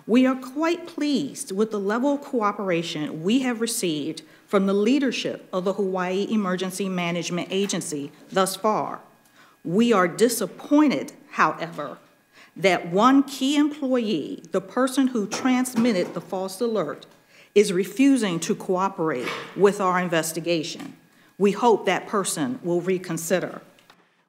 We are quite pleased with the level of cooperation we have received from the leadership of the Hawaii Emergency Management Agency thus far. We are disappointed, however, that one key employee, the person who transmitted the false alert, is refusing to cooperate with our investigation. We hope that person will reconsider.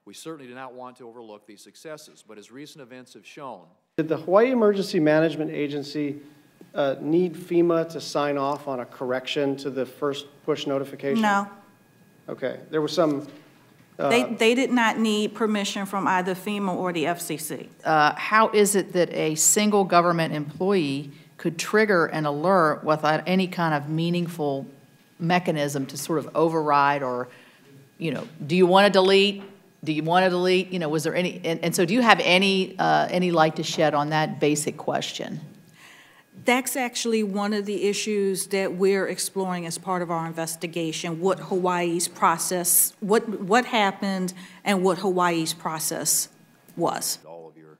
We certainly do not want to overlook these successes, but as recent events have shown. Did the Hawaii Emergency Management Agency need FEMA to sign off on a correction to the first push notification? No. Okay. There was some... They did not need permission from either FEMA or the FCC. How is it that a single government employee could trigger an alert without any kind of meaningful mechanism to sort of override or, you know, do you want to delete? Do you want to delete? You know, was there any, and so do you have any light to shed on that basic question? That's actually one of the issues that we're exploring as part of our investigation, what Hawaii's process, what happened and what Hawaii's process was. All of your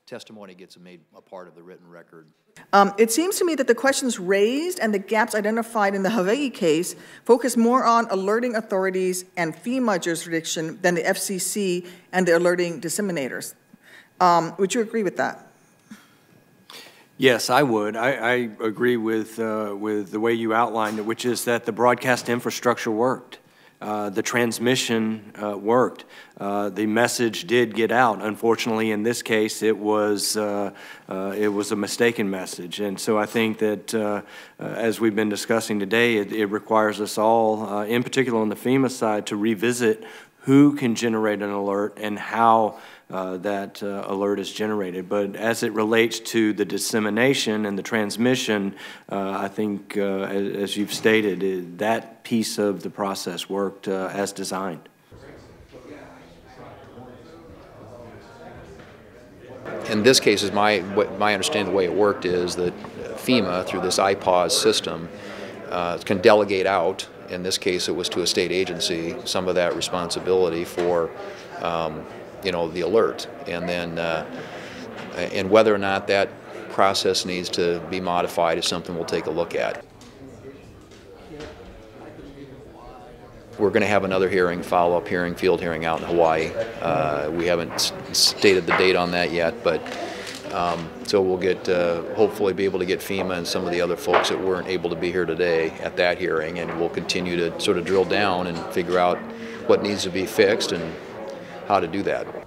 testimony gets made a part of the written record. It seems to me that the questions raised and the gaps identified in the Hawaii case focus more on alerting authorities and FEMA jurisdiction than the FCC and the alerting disseminators. Would you agree with that? Yes, I would. I agree with the way you outlined it, which is that the broadcast infrastructure worked. The transmission worked. The message did get out. Unfortunately, in this case, it was a mistaken message. And so I think that as we've been discussing today, it requires us all, in particular on the FEMA side, to revisit who can generate an alert and how that alert is generated. But as it relates to the dissemination and the transmission, I think, as you've stated, that piece of the process worked as designed. In this case, is my understanding the way it worked is that FEMA, through this IPAWS system, can delegate out. In this case, it was to a state agency, some of that responsibility for you know, the alert, and then and whether or not that process needs to be modified is something we'll take a look at. We're going to have another hearing, follow-up hearing, field hearing out in Hawaii. We haven't stated the date on that yet, but so we'll get hopefully be able to get FEMA and some of the other folks that weren't able to be here today at that hearing, and we'll continue to sort of drill down and figure out what needs to be fixed and how to do that.